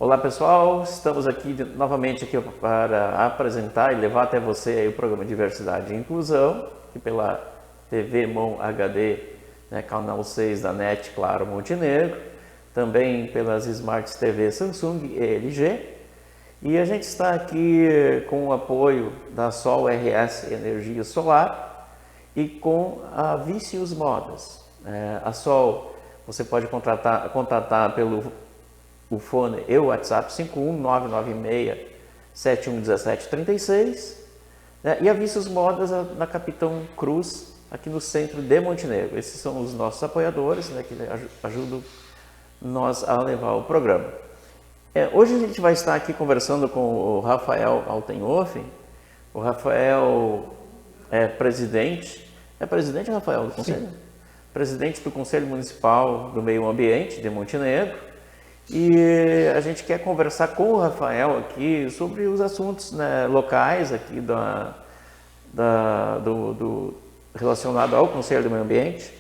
Olá pessoal, estamos aqui novamente para apresentar e levar até você aí o programa Diversidade e Inclusão, aqui pela TV Mon HD, canal 6 da NET Claro Montenegro, também pelas Smart TV Samsung e LG. E a gente está aqui com o apoio da Sol RS Energia Solar e com a Vicious Modas. A Sol você pode contatar pelo fone e o WhatsApp 51996711736, e a Vicious Modas na Capitão Cruz, aqui no centro de Montenegro. Esses são os nossos apoiadores, que ajudam nós a levar o programa. Hoje a gente vai estar aqui conversando com o Rafael Altenhofen. O Rafael é presidente, Rafael, do Conselho? Sim. Presidente do Conselho Municipal do Meio Ambiente de Montenegro. E a gente quer conversar com o Rafael aqui sobre os assuntos locais aqui relacionado ao Conselho do Meio Ambiente.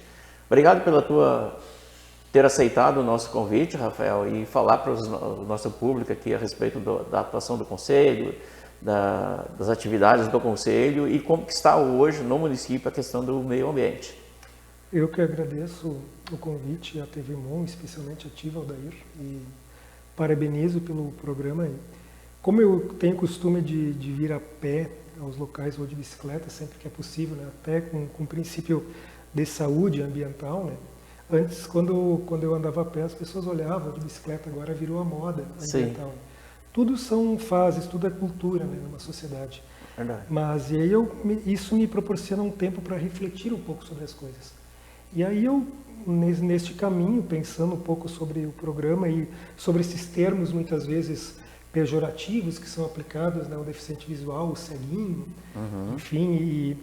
Obrigado pela ter aceitado o nosso convite, Rafael, e falar para o nosso público aqui a respeito da atuação do Conselho, das atividades do Conselho e como que está hoje no município a questão do meio ambiente. Eu que agradeço o convite à TV Mon, especialmente a ti, Valdair, e parabenizo pelo programa. Como eu tenho costume de vir a pé aos locais ou de bicicleta, sempre que é possível, até com princípio de saúde ambiental, Antes, quando eu andava a pé, as pessoas olhavam de bicicleta, agora virou a moda ambiental. Sim. Tudo são fases, tudo é cultura, numa sociedade. Verdade. Mas e aí isso me proporciona um tempo para refletir um pouco sobre as coisas. E aí eu, neste caminho, pensando um pouco sobre o programa e sobre esses termos muitas vezes pejorativos que são aplicados, o deficiente visual, o ceguinho, enfim,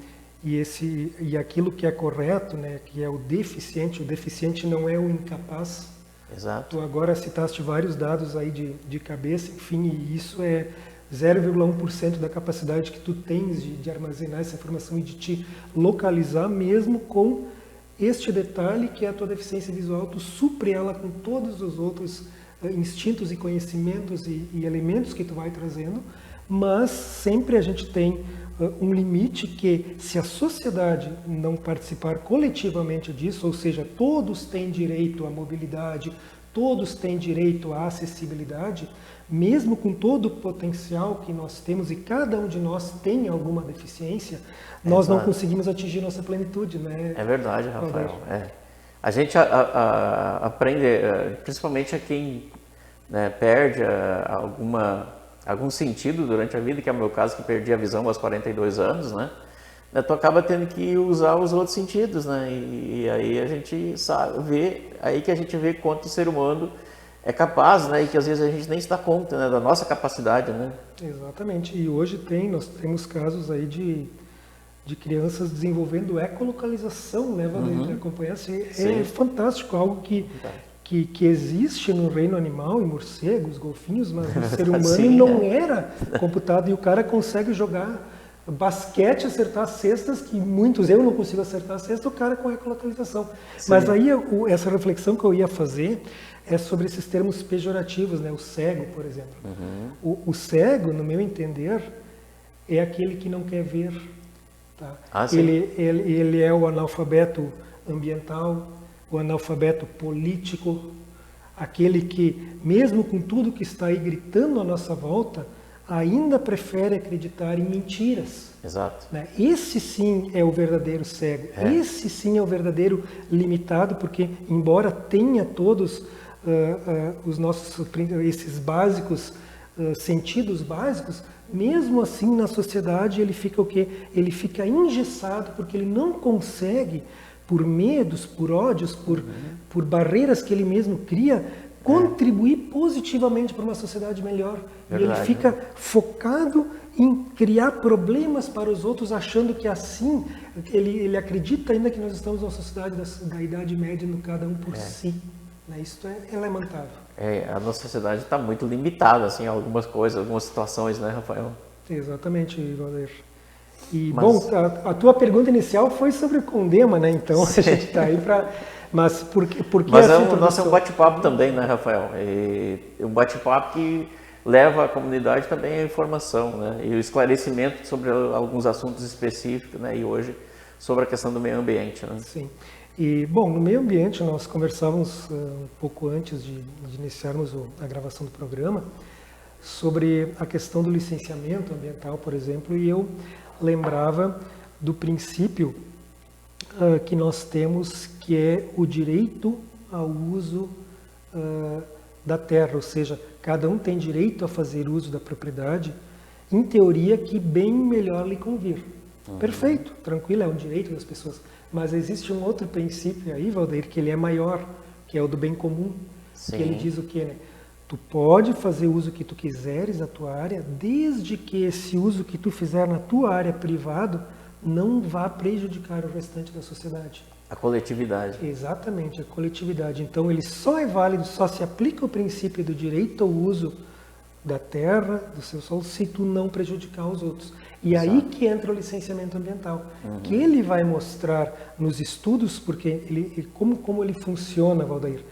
e aquilo que é correto, que é o deficiente não é o incapaz. Exato. Tu agora citaste vários dados aí de cabeça, enfim, e isso é 0,1% da capacidade que tu tens de armazenar essa informação e de te localizar, mesmo com este detalhe que é a tua deficiência visual, tu supre ela com todos os outros instintos e conhecimentos e elementos que tu vai trazendo, mas sempre a gente tem um limite que, se a sociedade não participar coletivamente disso, ou seja, todos têm direito à mobilidade, todos têm direito à acessibilidade, mesmo com todo o potencial que nós temos e cada um de nós tem alguma deficiência, nós não conseguimos atingir nossa plenitude, É verdade, Rafael. A gente aprende, principalmente a quem perde algum sentido durante a vida, que é o meu caso, que perdi a visão aos 42 anos, tu acaba tendo que usar os outros sentidos, e aí a gente vê quanto o ser humano é capaz, e que às vezes a gente nem se dá conta, da nossa capacidade, Exatamente, e hoje nós temos casos aí de crianças desenvolvendo ecolocalização, Valdir, acompanhasse, é fantástico, algo que existe no reino animal, em morcegos, golfinhos, mas no ser humano não era computado, e o cara consegue jogar basquete, acertar cestas, que muitos, eu não consigo acertar a cesta, o cara com ecolocalização. Sim. Mas aí essa reflexão que eu ia fazer é sobre esses termos pejorativos, o cego, por exemplo. O cego, no meu entender, é aquele que não quer ver. Ele é o analfabeto ambiental, o analfabeto político, aquele que, mesmo com tudo que está aí gritando à nossa volta, ainda prefere acreditar em mentiras. Exato. Esse sim é o verdadeiro cego. Esse sim é o verdadeiro limitado, porque embora tenha todos os nossos esses básicos sentidos básicos, mesmo assim na sociedade ele fica o quê? Ele fica engessado porque ele não consegue, por medos, por ódios, por barreiras que ele mesmo cria, contribuir positivamente para uma sociedade melhor. Verdade, e ele fica focado em criar problemas para os outros, achando que assim, ele acredita ainda que nós estamos numa sociedade da Idade Média, no cada um por si. Isso é lamentável. A nossa sociedade está muito limitada, assim, a algumas coisas, algumas situações, Rafael? Exatamente, Valdir. E, bom, a tua pergunta inicial foi sobre o Condema, Então a gente está aí Mas por que Mas essa o nosso é introdução? um bate-papo também, né, Rafael? E um bate-papo que leva a comunidade também à informação, né? E o esclarecimento sobre alguns assuntos específicos, né? E hoje sobre a questão do meio ambiente, né? Sim. E, bom, no meio ambiente nós conversávamos um pouco antes de iniciarmos a gravação do programa sobre a questão do licenciamento ambiental, por exemplo, e eu lembrava do princípio que nós temos, que é o direito ao uso da terra, ou seja, cada um tem direito a fazer uso da propriedade, em teoria que bem melhor lhe convir. Perfeito, tranquilo, é um direito das pessoas. Mas existe um outro princípio aí, Valdeir, que ele é maior, que é o do bem comum. Sim. Que ele diz o quê, né? Tu pode fazer o uso que tu quiseres da tua área, desde que esse uso que tu fizer na tua área privado não vá prejudicar o restante da sociedade. A coletividade. Exatamente, a coletividade. Então ele só é válido, só se aplica o princípio do direito ao uso da terra, do seu solo, se tu não prejudicar os outros. E aí que entra o licenciamento ambiental, que ele vai mostrar nos estudos, porque como ele funciona, Valdeir.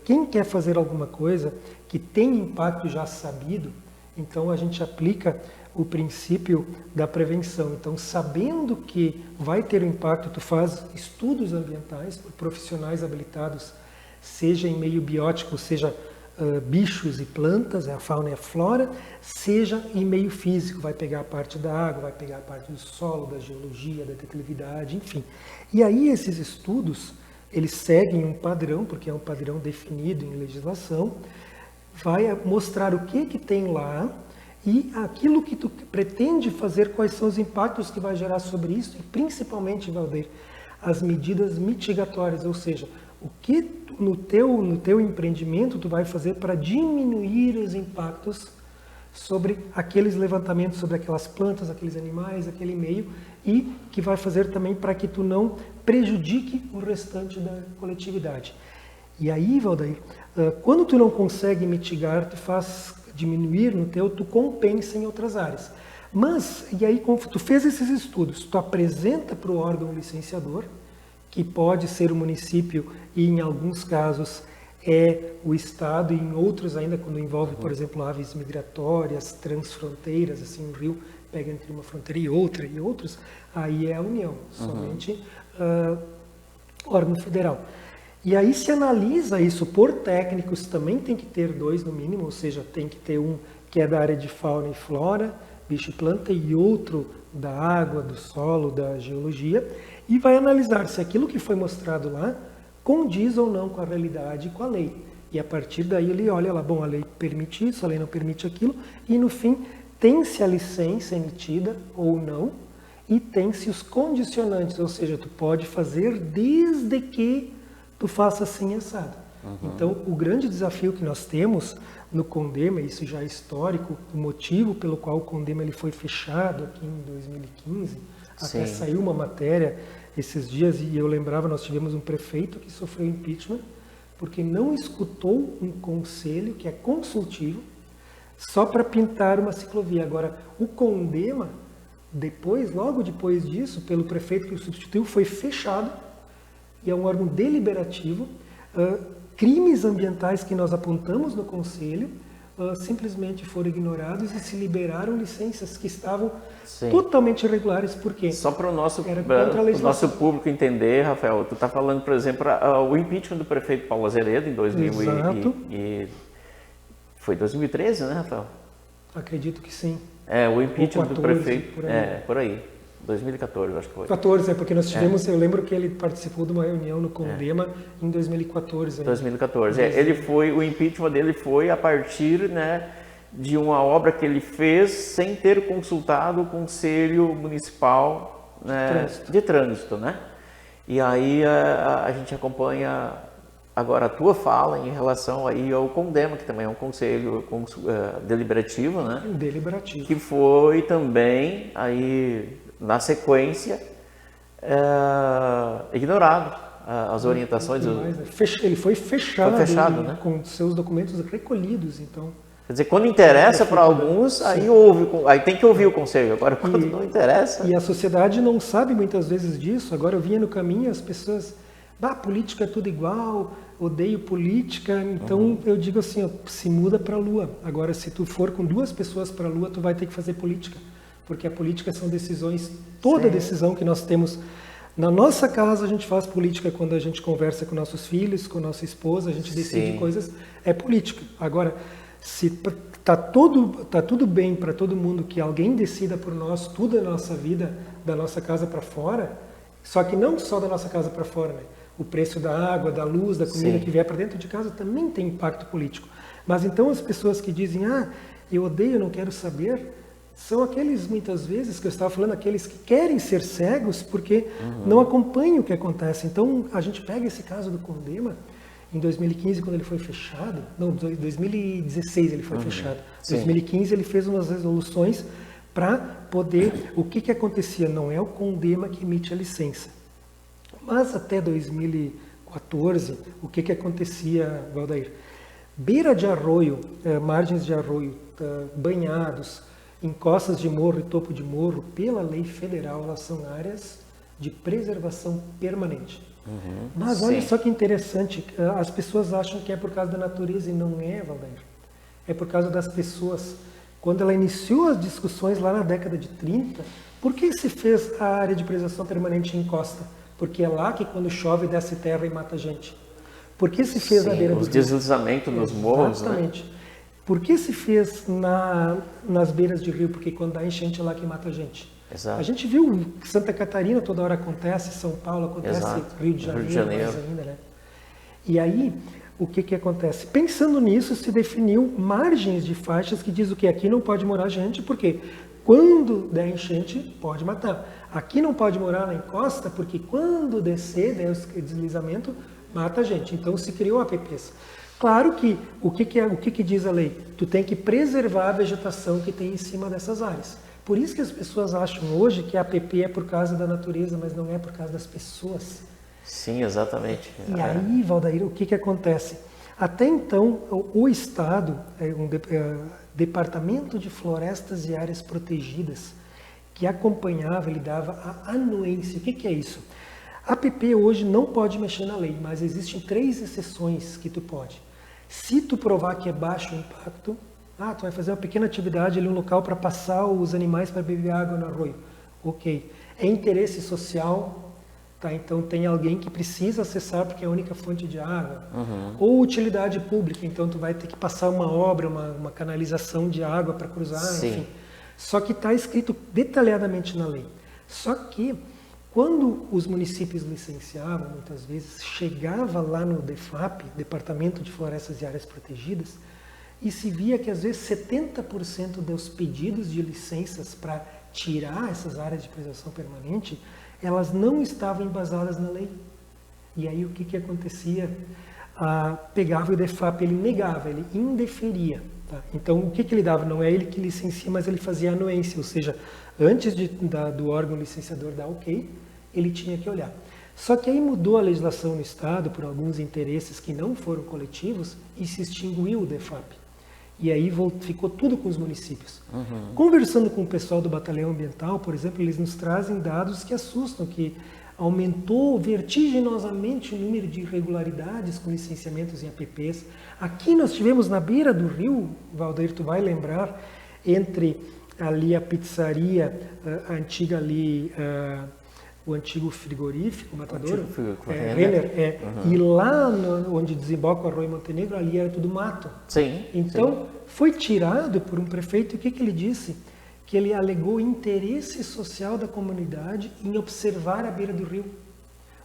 Quem quer fazer alguma coisa que tem impacto já sabido, então a gente aplica o princípio da prevenção. Então, sabendo que vai ter um impacto, tu faz estudos ambientais por profissionais habilitados, seja em meio biótico, seja bichos e plantas, a fauna e a flora, seja em meio físico, vai pegar a parte da água, vai pegar a parte do solo, da geologia, da declividade, enfim. E aí esses estudos, eles seguem um padrão, porque é um padrão definido em legislação, vai mostrar o que tem lá e aquilo que tu pretende fazer, quais são os impactos que vai gerar sobre isso e principalmente, Valdeir, as medidas mitigatórias, ou seja, o que no teu empreendimento tu vai fazer para diminuir os impactos sobre aqueles levantamentos, sobre aquelas plantas, aqueles animais, aquele meio, e que vai fazer também para que tu não prejudique o restante da coletividade. E aí, Valdeir, quando tu não consegue mitigar, tu faz diminuir no teu, tu compensa em outras áreas. Mas, e aí, como tu fez esses estudos, tu apresenta para o órgão licenciador, que pode ser o município e em alguns casos é o Estado, e em outros ainda quando envolve, por exemplo, aves migratórias, transfronteiras, assim, um rio pega entre uma fronteira e outra, e outros, aí é a União, somente órgão federal. E aí se analisa isso por técnicos, também tem que ter 2 no mínimo, ou seja, tem que ter um que é da área de fauna e flora, bicho e planta, e outro da água, do solo, da geologia, e vai analisar se aquilo que foi mostrado lá condiz ou não com a realidade e com a lei. E a partir daí ele olha lá, bom, a lei permite isso, a lei não permite aquilo, e no fim tem-se a licença emitida ou não, e tem-se os condicionantes, ou seja, tu pode fazer desde que tu faça assim assado. Então, o grande desafio que nós temos no CONDEMA, isso já é histórico, o motivo pelo qual o CONDEMA ele foi fechado aqui em 2015, até saiu uma matéria esses dias, e eu lembrava, nós tivemos um prefeito que sofreu impeachment, porque não escutou um conselho que é consultivo, só para pintar uma ciclovia. Agora, o CONDEMA, logo depois disso, pelo prefeito que o substituiu, foi fechado, e é um órgão deliberativo. Crimes ambientais que nós apontamos no Conselho simplesmente foram ignorados e se liberaram licenças que estavam totalmente irregulares. Por quê? Só para o nosso público entender, Rafael, tu está falando, por exemplo, o impeachment do prefeito Paulo Azeredo em 2013, né, Rafael? Acredito que sim. O impeachment 14, do prefeito, por aí. 2014, acho que foi. 14, porque nós tivemos, eu lembro que ele participou de uma reunião no CONDEMA em 2014. 2014. O impeachment dele foi a partir, né, de uma obra que ele fez sem ter consultado o Conselho Municipal, né, de Trânsito, né? E aí a gente acompanha agora a tua fala em relação aí ao CONDEMA, que também é um conselho deliberativo, né? Deliberativo. Que foi também aí na sequência ignorado as orientações. Ele foi fechado, né? Com seus documentos recolhidos, então. Quer dizer, quando interessa para alguns, aí tem que ouvir o conselho. Agora, quando não interessa... E a sociedade não sabe muitas vezes disso. Agora eu vinha no caminho, as pessoas... política é tudo igual, odeio política, então eu digo assim, ó, se muda para a Lua. Agora, se tu for com 2 pessoas para a Lua, tu vai ter que fazer política, porque a política são decisões, toda decisão que nós temos. Na nossa casa a gente faz política quando a gente conversa com nossos filhos, com nossa esposa, a gente decide coisas, é política. Agora, se tá tudo bem para todo mundo que alguém decida por nós tudo da nossa vida, da nossa casa para fora, só que não só da nossa casa para fora, né? O preço da água, da luz, da comida que vier para dentro de casa também tem impacto político. Mas então as pessoas que dizem, eu odeio, não quero saber, são aqueles, muitas vezes, que eu estava falando, aqueles que querem ser cegos porque não acompanham o que acontece. Então a gente pega esse caso do Condema, em 2015, quando ele foi fechado, não, 2016 ele foi fechado. Em 2015 ele fez umas resoluções para poder, o que acontecia? Não é o Condema que emite a licença. Mas até 2014, o que acontecia, Valdair? Beira de arroio, margens de arroio, banhados, encostas de morro e topo de morro, pela lei federal, elas são áreas de preservação permanente. Mas olha só que interessante, as pessoas acham que é por causa da natureza e não é, Valdair. É por causa das pessoas. Quando ela iniciou as discussões lá na década de 30, por que se fez a área de preservação permanente em encosta? Porque é lá que quando chove desce terra e mata gente. Por que se fez na beira do rio? Os deslizamentos nos morros, Exatamente. Por que se fez nas beiras de rio? Porque quando dá enchente é lá que mata gente. Exato. A gente viu Santa Catarina toda hora acontece, São Paulo acontece, Rio de Janeiro mais ainda, né? E aí, o que acontece? Pensando nisso, se definiu margens de faixas que diz o que aqui não pode morar gente, porque quando der enchente, pode matar. Aqui não pode morar na encosta, porque quando descer, der o deslizamento, mata a gente. Então se criou APPs. Claro que o que diz a lei? Tu tem que preservar a vegetação que tem em cima dessas áreas. Por isso que as pessoas acham hoje que a APP é por causa da natureza, mas não é por causa das pessoas. Sim, exatamente. E aí, Valdair, o que acontece? Até então, o Estado, Departamento de Florestas e Áreas Protegidas, que acompanhava, ele dava a anuência. O que é isso? A APP hoje não pode mexer na lei, mas existem 3 exceções que tu pode. Se tu provar que é baixo impacto, tu vai fazer uma pequena atividade ali, um local para passar os animais para beber água no arroio. Ok. É interesse social, tá? Então tem alguém que precisa acessar porque é a única fonte de água. Ou utilidade pública, então tu vai ter que passar uma obra, uma canalização de água para cruzar, enfim. Só que está escrito detalhadamente na lei. Só que quando os municípios licenciavam, muitas vezes, chegava lá no DEFAP, Departamento de Florestas e Áreas Protegidas, e se via que às vezes 70% dos pedidos de licenças para tirar essas áreas de preservação permanente, elas não estavam embasadas na lei. E aí o que acontecia? Pegava o DEFAP, ele negava, ele indeferia. Tá? Então o que ele dava? Não é ele que licencia, mas ele fazia a anuência, ou seja, antes do órgão licenciador dar ok, ele tinha que olhar. Só que aí mudou a legislação no Estado por alguns interesses que não foram coletivos e se extinguiu o DEFAP. E aí ficou tudo com os municípios. Conversando com o pessoal do Batalhão Ambiental, por exemplo, eles nos trazem dados que assustam, que aumentou vertiginosamente o número de irregularidades com licenciamentos em APPs. Aqui nós tivemos na beira do rio, Valdair, tu vai lembrar, entre ali a pizzaria, a antiga ali, o antigo frigorífico, Matadouro, Renner, e lá onde desemboca o Arroio Montenegro, ali era tudo mato. Então, foi tirado por um prefeito, e o que ele disse? Que ele alegou interesse social da comunidade em observar a beira do rio.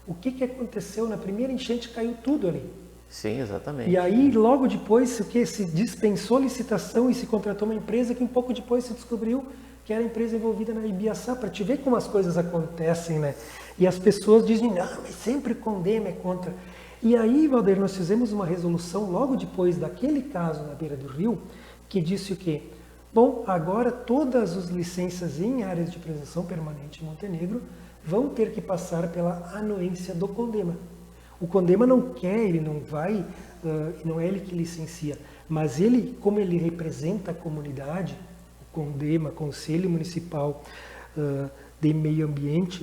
O que aconteceu? Na primeira enchente caiu tudo ali. Sim, exatamente. E aí, logo depois, se dispensou a licitação e se contratou uma empresa que um pouco depois se descobriu que era a empresa envolvida na Ibiaçá, para te ver como as coisas acontecem, né? E as pessoas dizem, não, mas sempre Condema é contra. E aí, Valdair, nós fizemos uma resolução logo depois daquele caso na beira do rio, que disse o quê? Bom, agora todas as licenças em áreas de preservação permanente em Montenegro vão ter que passar pela anuência do Condema. O Condema não quer, ele não vai, não é ele que licencia, mas ele, como ele representa a comunidade, o Condema, Conselho Municipal de Meio Ambiente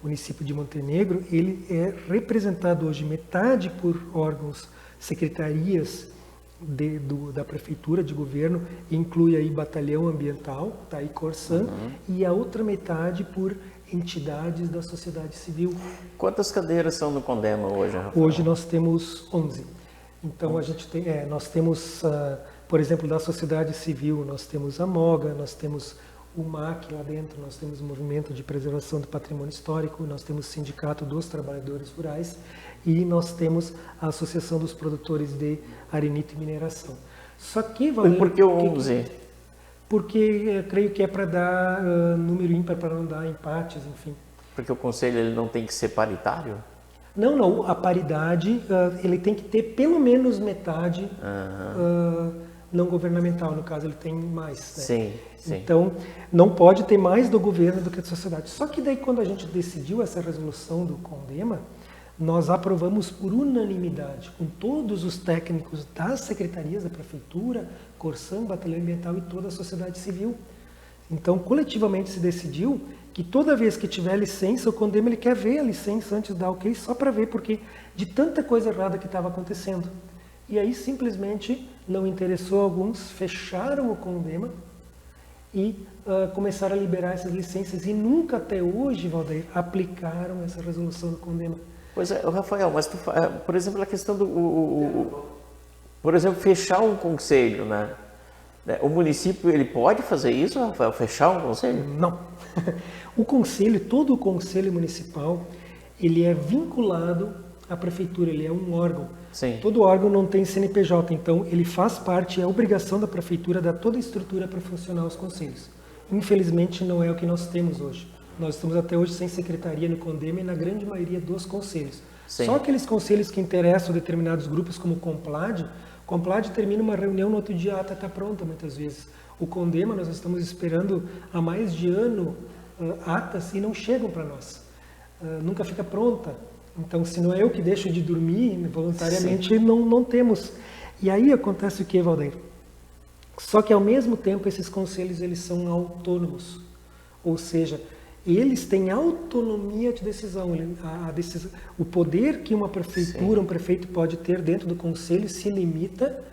município de Montenegro, ele é representado hoje metade por órgãos, secretarias da prefeitura de governo, inclui aí batalhão ambiental, tá aí Corsã, e a outra metade por entidades da sociedade civil. Quantas cadeiras são no Condema hoje, Rafael? Hoje nós temos 11. Então a gente tem, nós temos, por exemplo, da sociedade civil, nós temos a MOGA, nós temos o MAC lá dentro, nós temos o Movimento de Preservação do Patrimônio Histórico, nós temos o Sindicato dos Trabalhadores Rurais e nós temos a Associação dos Produtores de Arenito e Mineração. Só que, Valdir, por que o 11? Porque eu creio que é para dar número ímpar, para não dar empates, enfim. Porque o conselho ele não tem que ser paritário? Não, a paridade, ele tem que ter pelo menos metade não governamental, no caso ele tem mais. Né? Sim. Então, não pode ter mais do governo do que da sociedade. Só que daí quando a gente decidiu essa resolução do Condema, nós aprovamos por unanimidade, com todos os técnicos das secretarias da prefeitura, Corsã, Batalhão Ambiental e toda a sociedade civil. Então, coletivamente se decidiu que toda vez que tiver licença, o Condema ele quer ver a licença antes de dar ok, só para ver, porque de tanta coisa errada que estava acontecendo. E aí simplesmente não interessou a alguns, fecharam o Condema e começaram a liberar essas licenças e nunca até hoje, Valdir, aplicaram essa resolução do Condema. Pois é, Rafael, mas por exemplo, a questão do... por exemplo, fechar um conselho, né? O município, ele pode fazer isso, Rafael? Fechar um conselho? Não. O conselho, todo o conselho municipal, ele é vinculado à prefeitura, ele é um órgão. Sim. Todo órgão não tem CNPJ, então ele faz parte, é obrigação da prefeitura dar toda a estrutura para funcionar os conselhos. Infelizmente não é o que nós temos hoje. Nós estamos até hoje sem secretaria no Condema e na grande maioria dos conselhos. Sim. Só aqueles conselhos que interessam determinados grupos, como o Complad termina uma reunião no outro dia, a ata está pronta muitas vezes. O Condema, nós estamos esperando há mais de ano atas e não chegam para nós. Nunca fica pronta. Então, se não é eu que deixo de dormir voluntariamente, não temos. E aí acontece o que, Valdir? Só que ao mesmo tempo esses conselhos eles são autônomos. Ou seja, eles têm autonomia de decisão. O poder que uma prefeitura, um prefeito pode ter dentro do conselho se limita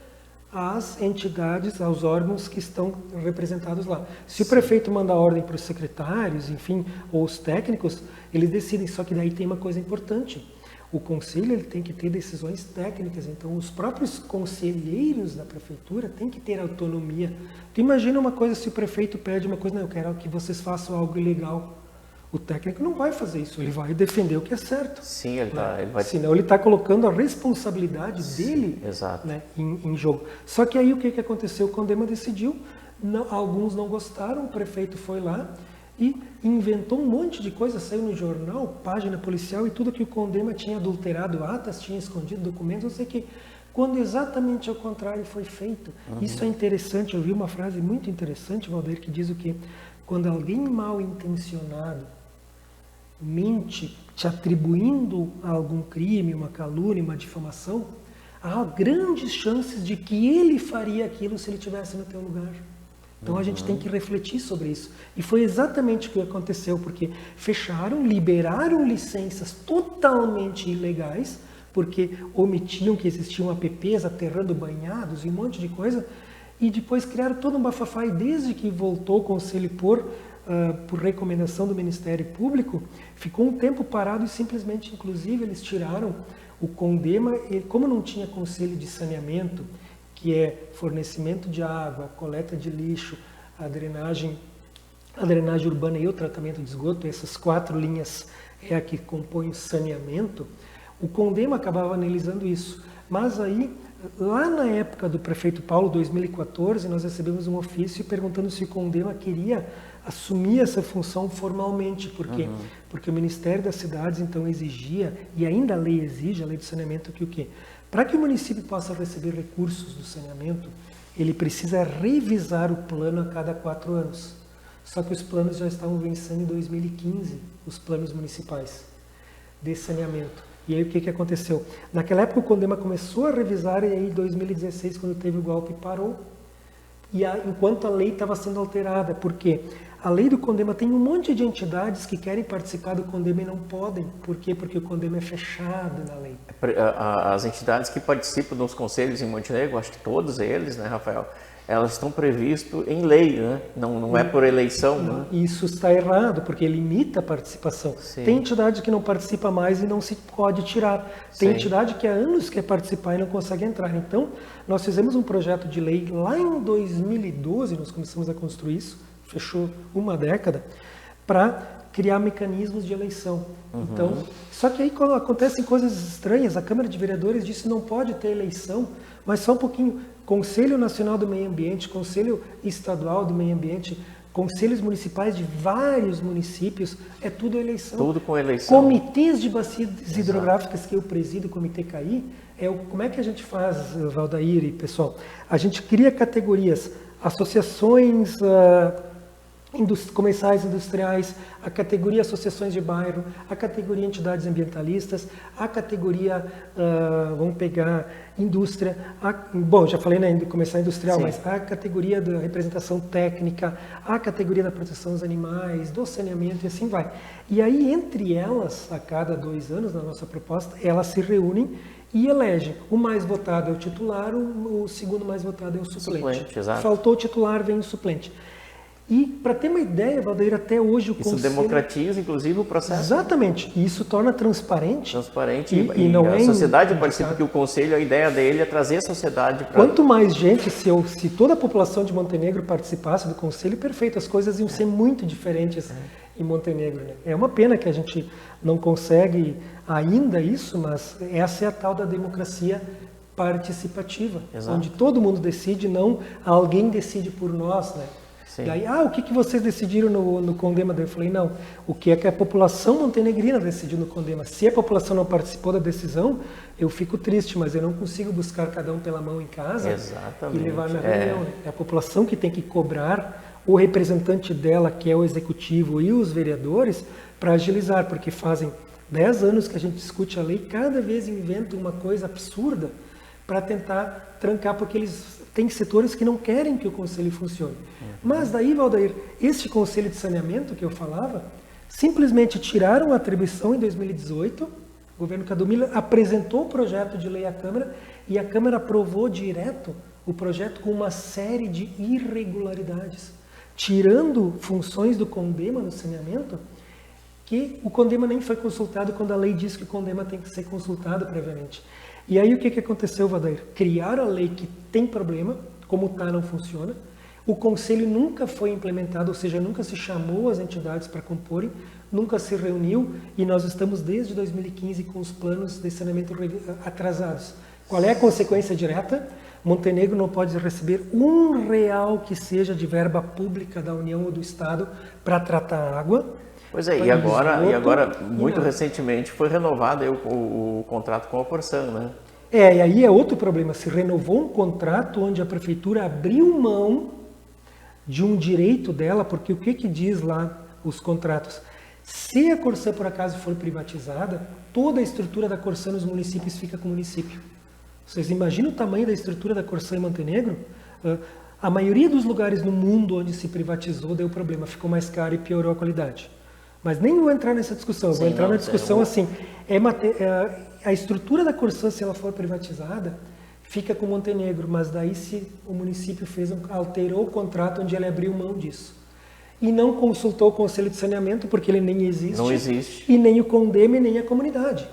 às entidades, aos órgãos que estão representados lá. Se o prefeito mandar ordem para os secretários, enfim, ou os técnicos, eles decidem. Só que daí tem uma coisa importante. O conselho ele tem que ter decisões técnicas, então os próprios conselheiros da prefeitura têm que ter autonomia. Tu imagina uma coisa, se o prefeito pede uma coisa, não, eu quero que vocês façam algo ilegal. O técnico não vai fazer isso, ele vai defender o que é certo. Sim, ele vai... Senão ele está colocando a responsabilidade dele, né, em jogo. Só que aí o que aconteceu? O Condema decidiu, alguns não gostaram, o prefeito foi lá e inventou um monte de coisa, saiu no jornal, página policial e tudo que o Condema tinha adulterado atas, tinha escondido documentos, não sei o que. Quando exatamente ao contrário foi feito. Isso é interessante, eu vi uma frase muito interessante, Valdir, que diz o quê? Quando alguém mal intencionado mente te atribuindo a algum crime, uma calúnia, uma difamação, há grandes chances de que ele faria aquilo se ele estivesse no teu lugar. Então a gente tem que refletir sobre isso. E foi exatamente o que aconteceu, porque fecharam, liberaram licenças totalmente ilegais, porque omitiam que existiam apps aterrando banhados e um monte de coisa, e depois criaram todo um bafafá, e desde que voltou o conselho por recomendação do Ministério Público, ficou um tempo parado e simplesmente, inclusive, eles tiraram o Condema, e como não tinha conselho de saneamento, que é fornecimento de água, coleta de lixo, a drenagem urbana e o tratamento de esgoto, essas 4 linhas é a que compõem o saneamento, o Condema acabava analisando isso. Mas aí, lá na época do prefeito Paulo, 2014, nós recebemos um ofício perguntando se o Condema queria assumir essa função formalmente. Por quê? Porque o Ministério das Cidades, então, exigia, e ainda a lei exige, a lei do saneamento, que o quê? Para que o município possa receber recursos do saneamento, ele precisa revisar o plano a cada 4 anos. Só que os planos já estavam vencendo em 2015, os planos municipais de saneamento. E aí o que aconteceu? Naquela época o Condema começou a revisar, e aí em 2016, quando teve o golpe, parou. E enquanto a lei estava sendo alterada, porque A lei do CONDEMA tem um monte de entidades que querem participar do CONDEMA e não podem. Por quê? Porque o CONDEMA é fechado na lei. As entidades que participam dos conselhos em Montenegro, acho que todos eles, né, Rafael, elas estão previstas em lei, né? Não é por eleição. Não, né? isso está errado, porque limita a participação. Sim. Tem entidade que não participa mais e não se pode tirar. Tem Sim. entidade que há anos quer participar e não consegue entrar. Então, nós fizemos um projeto de lei lá em 2012, nós começamos a construir isso, fechou uma década, para criar mecanismos de eleição. Então, só que aí quando acontecem coisas estranhas, a Câmara de Vereadores disse que não pode ter eleição, mas só um pouquinho. Conselho Nacional do Meio Ambiente, Conselho Estadual do Meio Ambiente, conselhos municipais de vários municípios, é tudo eleição. Tudo com eleição. Comitês de bacias hidrográficas que eu presido, o Comitê CAI, como é que a gente faz, Valdair e pessoal? A gente cria categorias, associações comerciais industriais, a categoria associações de bairro, a categoria entidades ambientalistas, a categoria, vamos pegar indústria, bom, já falei na comercial industrial, Sim. mas a categoria da representação técnica, a categoria da proteção dos animais, do saneamento e assim vai. E aí, entre elas, a cada 2 anos, na nossa proposta, elas se reúnem e elegem. O mais votado é o titular, o segundo mais votado é o suplente. Exato. Faltou o titular, vem o suplente. E, para ter uma ideia, Valdeir, até hoje o Isso Conselho... democratiza, inclusive, o processo. Exatamente. E isso torna transparente. E não a é sociedade indicado. participa, porque o Conselho, a ideia dele é trazer a sociedade para... Quanto mais gente, se toda a população de Montenegro participasse do Conselho, perfeito, as coisas iam ser muito diferentes em Montenegro. Né? É uma pena que a gente não consegue ainda isso, mas essa é a tal da democracia participativa, Exato. onde todo mundo decide, não alguém decide por nós, né? Sim. E aí, o que vocês decidiram no CONDEMA? Daí eu falei, não, o que é que a população montenegrina decidiu no CONDEMA? Se a população não participou da decisão, eu fico triste, mas eu não consigo buscar cada um pela mão em casa Exatamente. e levar na reunião. Né? É a população que tem que cobrar o representante dela, que é o executivo, e os vereadores, para agilizar, porque fazem 10 anos que a gente discute a lei, cada vez inventa uma coisa absurda para tentar trancar, porque eles têm setores que não querem que o conselho funcione. Mas daí, Valdair, este conselho de saneamento que eu falava, simplesmente tiraram a atribuição em 2018, o governo Cadumila apresentou o projeto de lei à Câmara e a Câmara aprovou direto o projeto com uma série de irregularidades, tirando funções do CONDEMA no saneamento, que o CONDEMA nem foi consultado quando a lei diz que o CONDEMA tem que ser consultado previamente. E aí o que aconteceu, Valdair? Criaram a lei que tem problema, como está, não funciona. O conselho nunca foi implementado, ou seja, nunca se chamou as entidades para comporem, nunca se reuniu e nós estamos desde 2015 com os planos de saneamento atrasados. Qual é a consequência direta? Montenegro não pode receber R$1 que seja de verba pública da União ou do Estado para tratar a água. Pois é, e agora muito recentemente, foi renovado aí o contrato com a Corsan, né? E aí é outro problema, se renovou um contrato onde a prefeitura abriu mão de um direito dela, porque o que diz lá os contratos? Se a Corsan por acaso for privatizada, toda a estrutura da Corsan nos municípios fica com o município. Vocês imaginam o tamanho da estrutura da Corsan em Montenegro? A maioria dos lugares no mundo onde se privatizou deu problema, ficou mais caro e piorou a qualidade. Mas nem vou entrar nessa discussão, vou entrar na discussão assim, a estrutura da Corsan, se ela for privatizada, fica com Montenegro, mas daí se o município alterou o contrato onde ele abriu mão disso. E não consultou o Conselho de Saneamento, porque ele nem existe. Não existe. E nem o CONDEMA, nem a comunidade.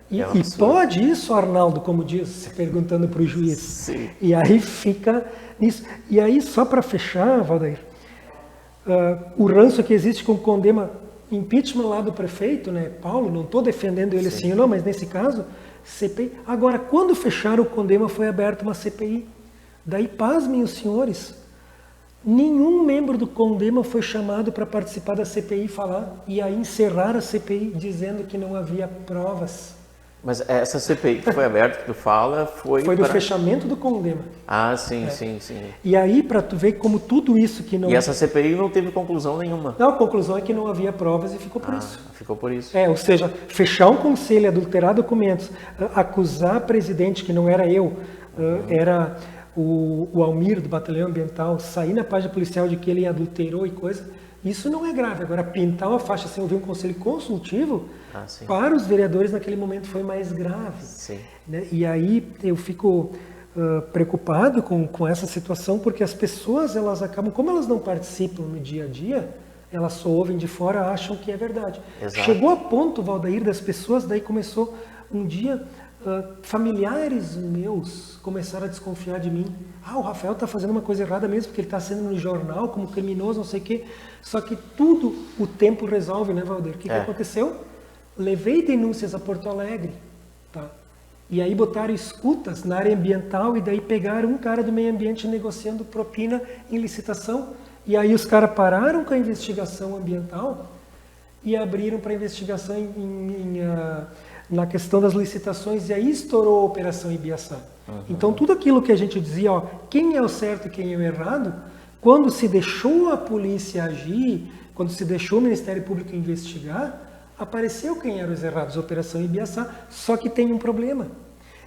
E pode isso, Arnaldo, como diz, perguntando para o juiz. Sim. E aí fica nisso. E aí, só para fechar, Valdair, o ranço que existe com o CONDEMA, impeachment lá do prefeito, né, Paulo, não estou defendendo ele assim, não, mas nesse caso, CPI. Agora, quando fecharam o CONDEMA, foi aberta uma CPI. Daí, pasmem os senhores, nenhum membro do CONDEMA foi chamado para participar da CPI e falar, e aí encerrar a CPI dizendo que não havia provas. Mas essa CPI que foi aberta, que tu fala, foi do fechamento do CONDEMA. Ah, sim. E aí, para tu ver como tudo isso que não... E essa CPI não teve conclusão nenhuma. Não, a conclusão é que não havia provas e ficou por isso. Ficou por isso. Ou seja, fechar um conselho, adulterar documentos, acusar presidente, que não era eu, era o Almir, do Batalhão Ambiental, sair na página policial de que ele adulterou e coisa, isso não é grave. Agora, pintar uma faixa sem ouvir um conselho consultivo, para os vereadores naquele momento foi mais grave. Né? E aí eu fico preocupado com essa situação, porque as pessoas, elas acabam, como elas não participam no dia a dia, elas só ouvem de fora, acham que é verdade. Exato. Chegou a ponto, Valdair, das pessoas, daí começou um dia, familiares meus começaram a desconfiar de mim. O Rafael está fazendo uma coisa errada mesmo, porque ele está sendo no jornal como criminoso, não sei o quê. Só que tudo o tempo resolve, né, Valdair? O que aconteceu? Levei denúncias a Porto Alegre, tá? E aí botaram escutas na área ambiental e daí pegaram um cara do meio ambiente negociando propina em licitação. E aí os caras pararam com a investigação ambiental e abriram para investigação na questão das licitações, e aí estourou a Operação Ibiaçá. Então tudo aquilo que a gente dizia, quem é o certo e quem é o errado, quando se deixou a polícia agir, quando se deixou o Ministério Público investigar, apareceu quem eram os errados, Operação Ibiaçá, só que tem um problema.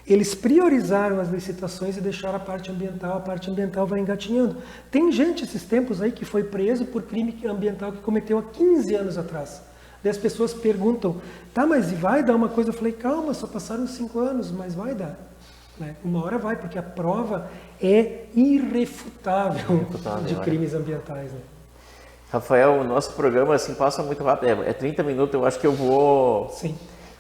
Eles priorizaram as licitações e deixaram a parte ambiental vai engatinhando. Tem gente esses tempos aí que foi preso por crime ambiental que cometeu há 15 anos atrás. Daí as pessoas perguntam, mas vai dar uma coisa? Eu falei, calma, só passaram 5 anos, mas vai dar. Né? Uma hora vai, porque a prova é irrefutável de crimes ambientais. Né? Rafael, o nosso programa assim passa muito rápido, é 30 minutos, eu acho que eu vou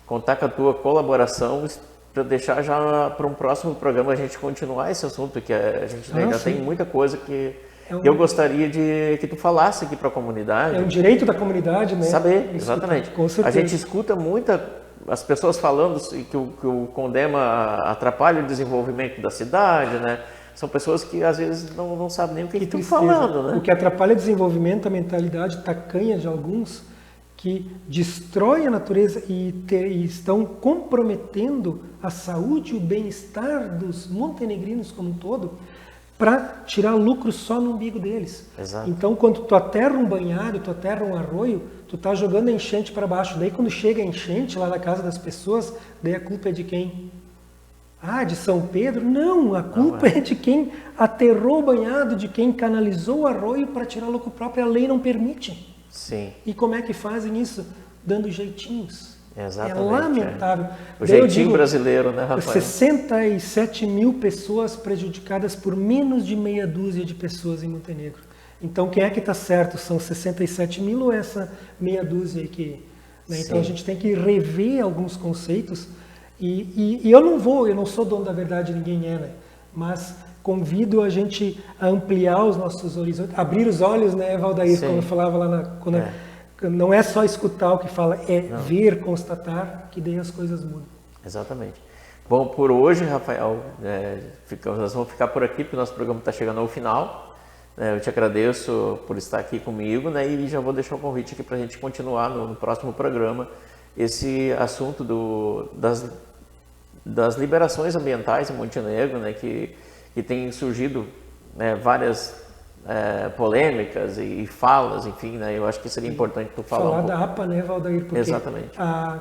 contar com a tua colaboração para deixar já para um próximo programa a gente continuar esse assunto, que a gente ainda tem muita coisa que eu gostaria de que tu falasse aqui para a comunidade. É um direito da comunidade, né? Saber, exatamente. Com certeza. A gente escuta as pessoas falando que o Condema atrapalha o desenvolvimento da cidade, né? São pessoas que às vezes não sabem nem o que estão falando, né? O que atrapalha o desenvolvimento, a mentalidade tacanha de alguns que destrói a natureza e estão comprometendo a saúde e o bem-estar dos montenegrinos como um todo para tirar lucro só no umbigo deles. Exato. Então, quando tu aterra um banhado, tu aterra um arroio, tu tá jogando a enchente para baixo. Daí, quando chega a enchente lá na casa das pessoas, daí a culpa é de quem? De São Pedro? Não, a culpa é de quem aterrou o banhado, de quem canalizou o arroio para tirar lucro próprio. A lei não permite. Sim. E como é que fazem isso? Dando jeitinhos. Exatamente. É lamentável. O jeitinho brasileiro, né, Rafael? 67 mil pessoas prejudicadas por menos de meia dúzia de pessoas em Montenegro. Então, quem é que está certo? São 67 mil ou essa meia dúzia aí que... Né? Então, a gente tem que rever alguns conceitos. E eu não sou dono da verdade, ninguém é, né? Mas convido a gente a ampliar os nossos horizontes, abrir os olhos, né, Valdair, como eu falava lá não é só escutar o que fala, ver, constatar, que daí as coisas mudam. Exatamente. Bom, por hoje, Rafael, nós vamos ficar por aqui, porque o nosso programa está chegando ao final. Eu te agradeço por estar aqui comigo, né, e já vou deixar um convite aqui para a gente continuar no próximo programa esse assunto das liberações ambientais em Montenegro, né, que tem surgido, né, várias polêmicas e falas, enfim, né? Eu acho que seria importante tu falar um pouco. Da APA, né, Valdair? Porque exatamente. Em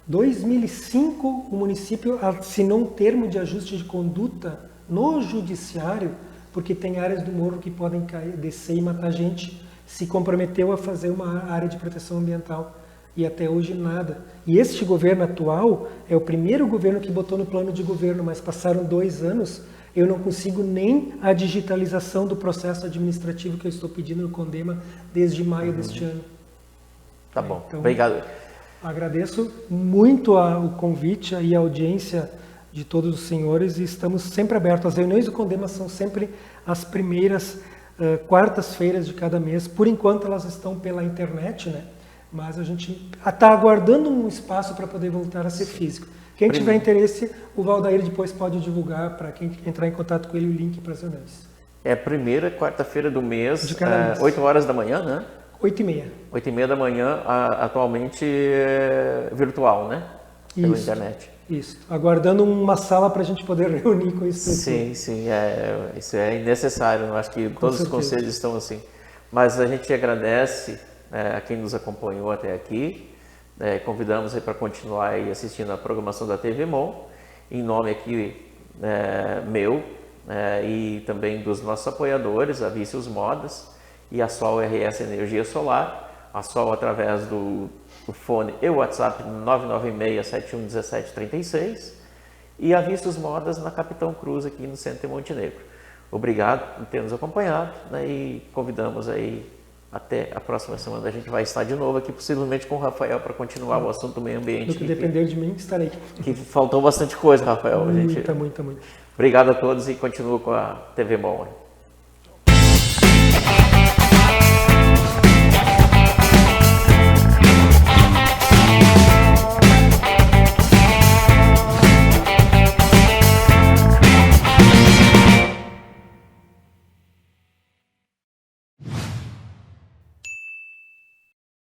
2005 o município assinou um termo de ajuste de conduta no judiciário, porque tem áreas do morro que podem cair, descer e matar gente, se comprometeu a fazer uma área de proteção ambiental. E até hoje nada. E este governo atual é o primeiro governo que botou no plano de governo, mas passaram 2 anos, eu não consigo nem a digitalização do processo administrativo que eu estou pedindo no Condema desde maio deste ano. Tá bom, então, obrigado. Agradeço muito o convite e a audiência de todos os senhores e estamos sempre abertos. As reuniões do Condema são sempre as primeiras quartas-feiras de cada mês. Por enquanto elas estão pela internet, né? Mas a gente está aguardando um espaço para poder voltar a ser físico. Quem tiver interesse, o Valdair depois pode divulgar para quem entrar em contato com ele o link para as reuniões. É a primeira quarta-feira do mês, de cada mês. 8 horas da manhã, né? 8h30. 8h30 da manhã, atualmente virtual, né? Pela internet. Isso. Aguardando uma sala para a gente poder reunir com isso. Sim, isso é necessário. Eu acho que todos os conselhos estão assim. Mas a gente agradece a quem nos acompanhou até aqui. Convidamos para continuar aí assistindo a programação da TV Mon. Em nome aqui meu, e também dos nossos apoiadores, a Vícios Modas e a Sol RS Energia Solar. A Sol através do fone e WhatsApp 996711736 e a Vícios Modas na Capitão Cruz aqui no centro de Montenegro. Obrigado por ter nos acompanhado, né, e convidamos aí até a próxima semana. A gente vai estar de novo aqui, possivelmente com o Rafael, para continuar o assunto do meio ambiente. Do que depender de mim, estarei. Que faltou bastante coisa, Rafael. Muita. Obrigado a todos e continuo com a TV Bom.